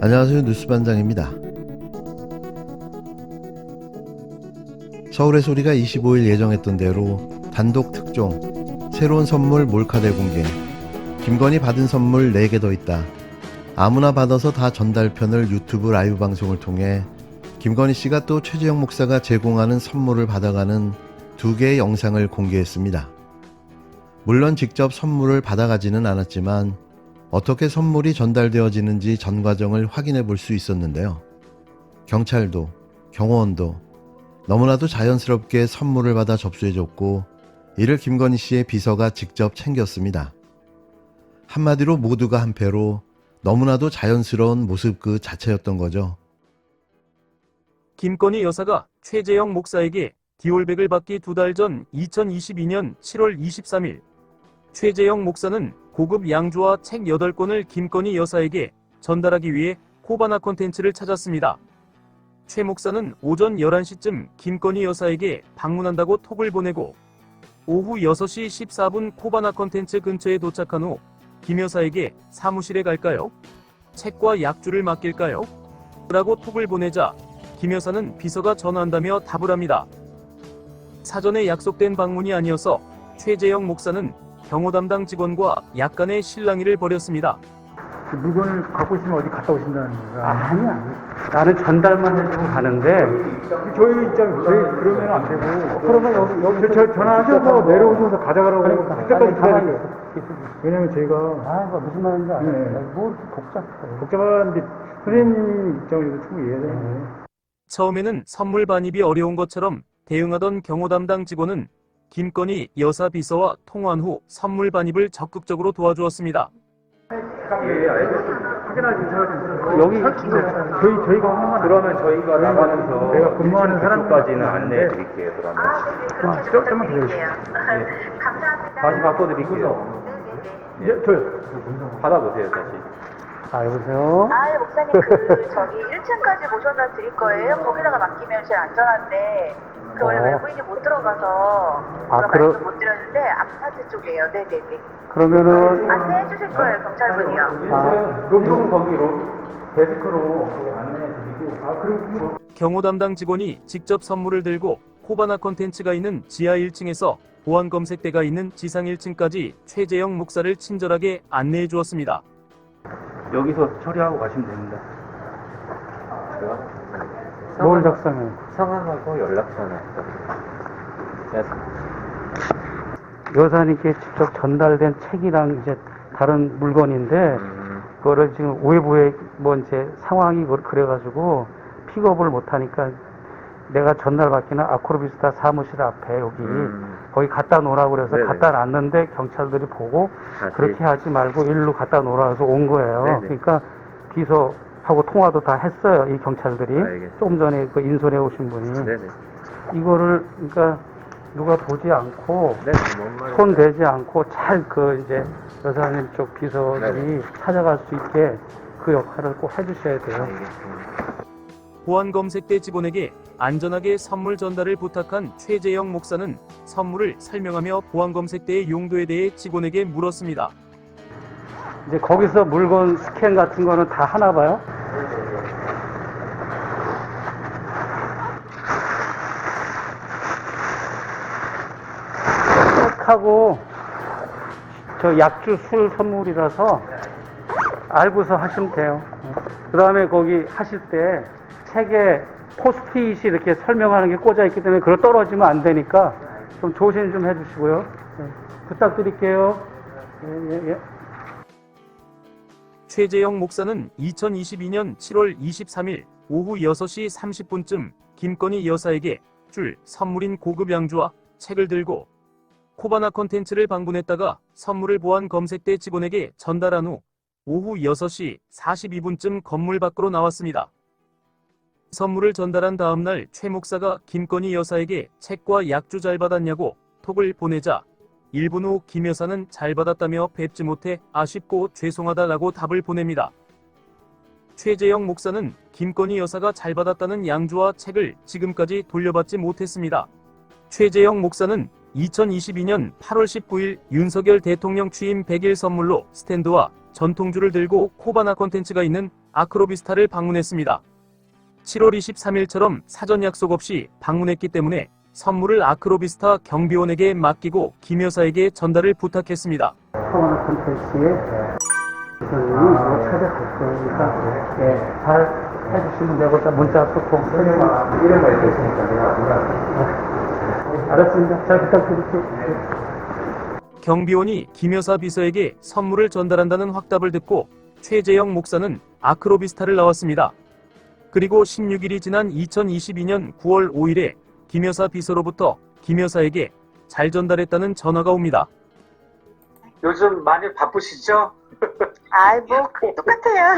안녕하세요. 뉴스반장입니다. 서울의 소리가 25일 예정했던 대로 단독 특종, 새로운 선물 몰카대 공개, 김건희 받은 선물 4개 더 있다. 아무나 받아서 다 전달편을 유튜브 라이브 방송을 통해 김건희 씨가 또 최재형 목사가 제공하는 선물을 받아가는 2개의 영상을 공개했습니다. 물론 직접 선물을 받아가지는 않았지만 어떻게 선물이 전달되어지는지 전 과정을 확인해 볼 수 있었는데요. 경찰도, 경호원도 너무나도 자연스럽게 선물을 받아 접수해줬고 이를 김건희 씨의 비서가 직접 챙겼습니다. 한마디로 모두가 한패로 너무나도 자연스러운 모습 그 자체였던 거죠. 김건희 여사가 최재형 목사에게 디올백을 받기 2달 전 2022년 7월 23일 최재형 목사는 고급 양주와 책 8권을 김건희 여사에게 전달하기 위해 코바나 콘텐츠를 찾았습니다. 최 목사는 오전 11시쯤 김건희 여사에게 방문한다고 톡을 보내고 오후 6시 14분 코바나 콘텐츠 근처에 도착한 후 김 여사에게 사무실에 갈까요? 책과 약주를 맡길까요? 라고 톡을 보내자 김 여사는 비서가 전화한다며 답을 합니다. 사전에 약속된 방문이 아니어서 최재형 목사는 경호 담당 직원과 약간의 실랑이를 벌였습니다. 물건을 갖고 있으면 어디 갔다 오신다는 거야? 아니야. 나는 전달만 해주고 가는데, 저희 입장에서 그러면 안 되고. 그러면 여기 저 전화하셔서 내려오셔서 가져가라고 그때까지 기다릴게요. 왜냐면 저희가 무슨 말인지 알아요. 네. 뭐 이렇게 복잡해. 복잡한데 선생님 입장에서 충분히 이해해야 되는데. 처음에는 선물 반입이 어려운 것처럼 대응하던 경호 담당 직원은 김건희 여사 비서와 통화한 후 선물 반입을 적극적으로 도와주었습니다. 여기 저희가 한번 그러면 저희가 나가면서 내가 근무하는 사람까지는 안내해 드릴게요. 그러면 네, 조금만 기다려주세요. 감사합니다. 다시 바꿔드릴게요. 이제 저요. 받아보세요 다시. 여보세요? 아, 목사님, 저기 1층까지 모셔다 드릴 거예요. 거기다가 맡기면 제일 안전한데, 원래 외부인이 못 들어가서, 말씀 못 드렸는데, 아파트 쪽이에요. 네네네. 그러면은, 안내해 주실 거예요, 경찰분이요. 그럼 거기로 데스크로 안내해 드리고. 경호 담당 직원이 직접 선물을 들고 코바나 콘텐츠가 있는 지하 1층에서 보안 검색대가 있는 지상 1층까지 최재형 목사를 친절하게 안내해 주었습니다. 여기서 처리하고 가시면 됩니다. 뭘 작성해? 상황하고 연락처는 여사님께 직접 전달된 책이랑 이제 다른 물건인데, 그거를 지금 외부에 뭐 이제 상황이 그래가지고 픽업을 못하니까 내가 전달받기는 아크로비스타 사무실 앞에 여기 거기 갖다 놓으라고 그래서 네네. 갖다 놨는데 경찰들이 보고 다시. 그렇게 하지 말고 일로 갖다 놓으라고 온 거예요. 네네. 그러니까 비서하고 통화도 다 했어요. 이 경찰들이. 알겠습니다. 조금 전에 그 인솔해 오신 분이. 네네. 이거를 그러니까 누가 보지 않고 네, 뭔 말이에요? 손 대지 않고 잘 그 이제 여사님 쪽 비서들이 네네. 찾아갈 수 있게 그 역할을 꼭 해주셔야 돼요. 알겠습니다. 보안 검색대 직원에게 안전하게 선물 전달을 부탁한 최재형 목사는 선물을 설명하며 보안 검색대의 용도에 대해 직원에게 물었습니다. 이제 거기서 물건 스캔 같은 거는 다 하나 봐요? 하고 저 약주 술 선물이라서 알고서 하시면 돼요. 그 다음에 거기 하실 때 책에 포스트잇이 이렇게 설명하는 게 꽂아 있기 때문에 그거 떨어지면 안 되니까 좀 조심 좀 해주시고요. 네. 부탁드릴게요. 예. 최재형 목사는 2022년 7월 23일 오후 6시 30분쯤 김건희 여사에게 줄 선물인 고급 양주와 책을 들고 코바나 콘텐츠를 방문했다가 선물을 보안 검색대 직원에게 전달한 후 오후 6시 42분쯤 건물 밖으로 나왔습니다. 선물을 전달한 다음날 최 목사가 김건희 여사에게 책과 약주 잘 받았냐고 톡을 보내자 1분 후 김 여사는 잘 받았다며 뵙지 못해 아쉽고 죄송하다라고 답을 보냅니다. 최재형 목사는 김건희 여사가 잘 받았다는 양주와 책을 지금까지 돌려받지 못했습니다. 최재형 목사는 2022년 8월 19일 윤석열 대통령 취임 100일 선물로 스탠드와 전통주를 들고 코바나 콘텐츠가 있는 아크로비스타를 방문했습니다. 7월 23일처럼 사전 약속 없이 방문했기 때문에 선물을 아크로비스타 경비원에게 맡기고 김 여사에게 전달을 부탁했습니다. 코바나 콘텐츠에 선생님이 찾아갔으니까 잘 해주시면 되고 문자 소통 이런 말이 있으니까 내가 알았습니다. 잘 부탁드릴게요. 경비원이 김 여사 비서에게 선물을 전달한다는 확답을 듣고 최재영 목사는 아크로비스타를 나왔습니다. 그리고 16일이 지난 2022년 9월 5일에 김 여사 비서로부터 김 여사에게 잘 전달했다는 전화가 옵니다. 요즘 많이 바쁘시죠? 아이, 뭐, 똑같아요.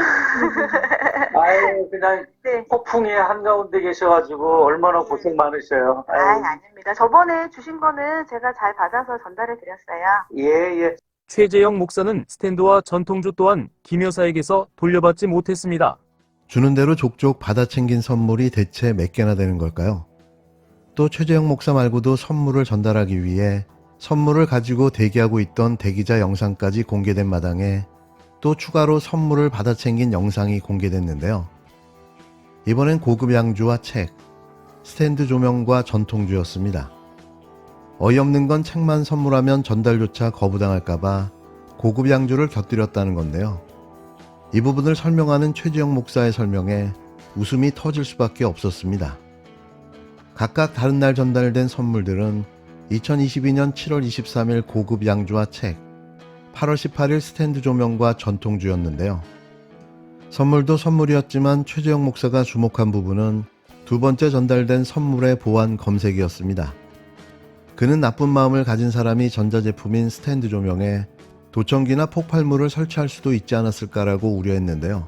아유, 그냥 네. 폭풍의 한가운데 계셔가지고 얼마나 고생 많으셔요. 아이, 아닙니다. 저번에 주신 거는 제가 잘 받아서 전달해 드렸어요. 예. 최재영 목사는 스탠드와 전통주 또한 김 여사에게서 돌려받지 못했습니다. 주는 대로 족족 받아 챙긴 선물이 대체 몇 개나 되는 걸까요? 또 최재형 목사 말고도 선물을 전달하기 위해 선물을 가지고 대기하고 있던 대기자 영상까지 공개된 마당에 또 추가로 선물을 받아 챙긴 영상이 공개됐는데요. 이번엔 고급 양주와 책, 스탠드 조명과 전통주였습니다. 어이없는 건 책만 선물하면 전달조차 거부당할까봐 고급 양주를 곁들였다는 건데요. 이 부분을 설명하는 최재형 목사의 설명에 웃음이 터질 수밖에 없었습니다. 각각 다른 날 전달된 선물들은 2022년 7월 23일 고급 양주와 책, 8월 18일 스탠드 조명과 전통주였는데요. 선물도 선물이었지만 최재형 목사가 주목한 부분은 두 번째 전달된 선물의 보안 검색이었습니다. 그는 나쁜 마음을 가진 사람이 전자제품인 스탠드 조명에 도청기나 폭발물을 설치할 수도 있지 않았을까라고 우려했는데요.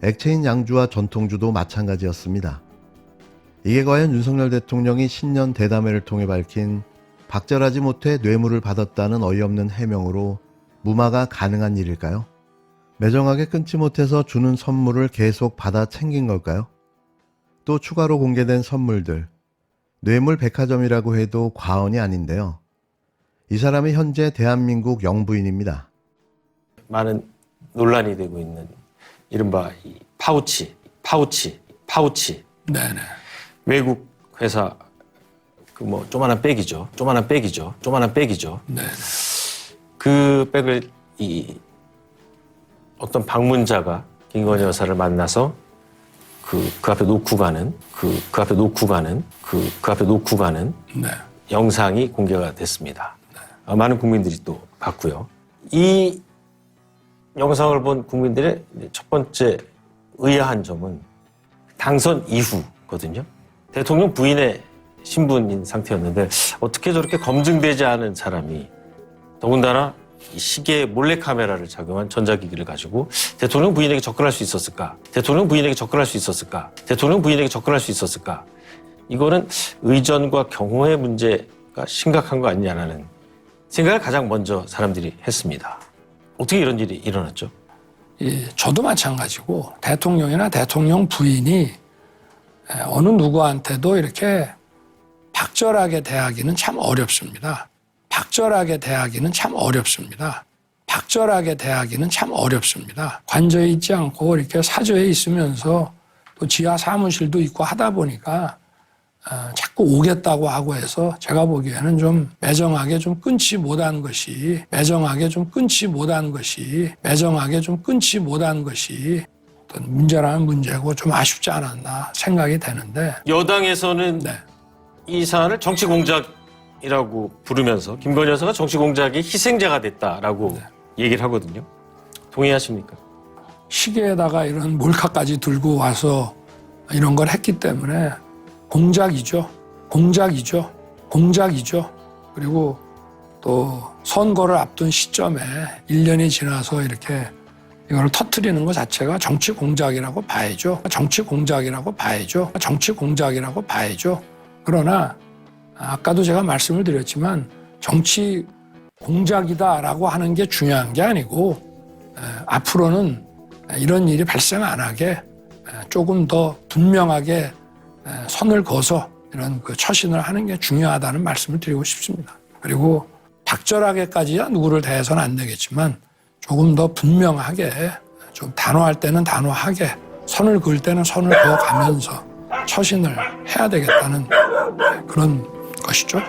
액체인 양주와 전통주도 마찬가지였습니다. 이게 과연 윤석열 대통령이 신년 대담회를 통해 밝힌 박절하지 못해 뇌물을 받았다는 어이없는 해명으로 무마가 가능한 일일까요? 매정하게 끊지 못해서 주는 선물을 계속 받아 챙긴 걸까요? 또 추가로 공개된 선물들, 뇌물 백화점이라고 해도 과언이 아닌데요. 이 사람이 현재 대한민국 영부인입니다. 많은 논란이 되고 있는 이른바 이 파우치. 네네. 외국 회사 조그만한 백이죠. 네. 그 백을 어떤 방문자가 김건희 여사를 만나서 그 앞에 놓고 가는 네. 영상이 공개가 됐습니다. 많은 국민들이 또 봤고요. 이 영상을 본 국민들의 첫 번째 의아한 점은 당선 이후거든요. 대통령 부인의 신분인 상태였는데 어떻게 저렇게 검증되지 않은 사람이 더군다나 이 시계 몰래카메라를 작용한 전자기기를 가지고 대통령 부인에게 접근할 수 있었을까? 이거는 의전과 경호의 문제가 심각한 거 아니냐라는 생각을 가장 먼저 사람들이 했습니다. 어떻게 이런 일이 일어났죠? 저도 마찬가지고 대통령이나 대통령 부인이 어느 누구한테도 이렇게 박절하게 대하기는 참 어렵습니다. 관저에 있지 않고 이렇게 사저에 있으면서 또 지하 사무실도 있고 하다 보니까 자꾸 오겠다고 하고 해서 제가 보기에는 좀 매정하게 좀 끊지 못한 것이 어떤 문제라는 문제고 좀 아쉽지 않았나 생각이 되는데 여당에서는 네. 이 사안을 정치 공작이라고 부르면서 김건희 여사가 정치 공작의 희생자가 됐다라고 얘기를 하거든요. 동의하십니까? 시계에다가 이런 몰카까지 들고 와서 이런 걸 했기 때문에 공작이죠. 그리고 또 선거를 앞둔 시점에 1년이 지나서 이렇게 이걸 터뜨리는 것 자체가 정치 공작이라고 봐야죠. 그러나 아까도 제가 말씀을 드렸지만 정치 공작이다라고 하는 게 중요한 게 아니고 앞으로는 이런 일이 발생 안 하게 조금 더 분명하게 선을 그어서 이런 처신을 하는 게 중요하다는 말씀을 드리고 싶습니다. 그리고 박절하게까지야 누구를 대해서는 안 되겠지만 조금 더 분명하게 좀 단호할 때는 단호하게, 선을 그을 때는 선을 그어가면서 처신을 해야 되겠다는 그런 것이죠.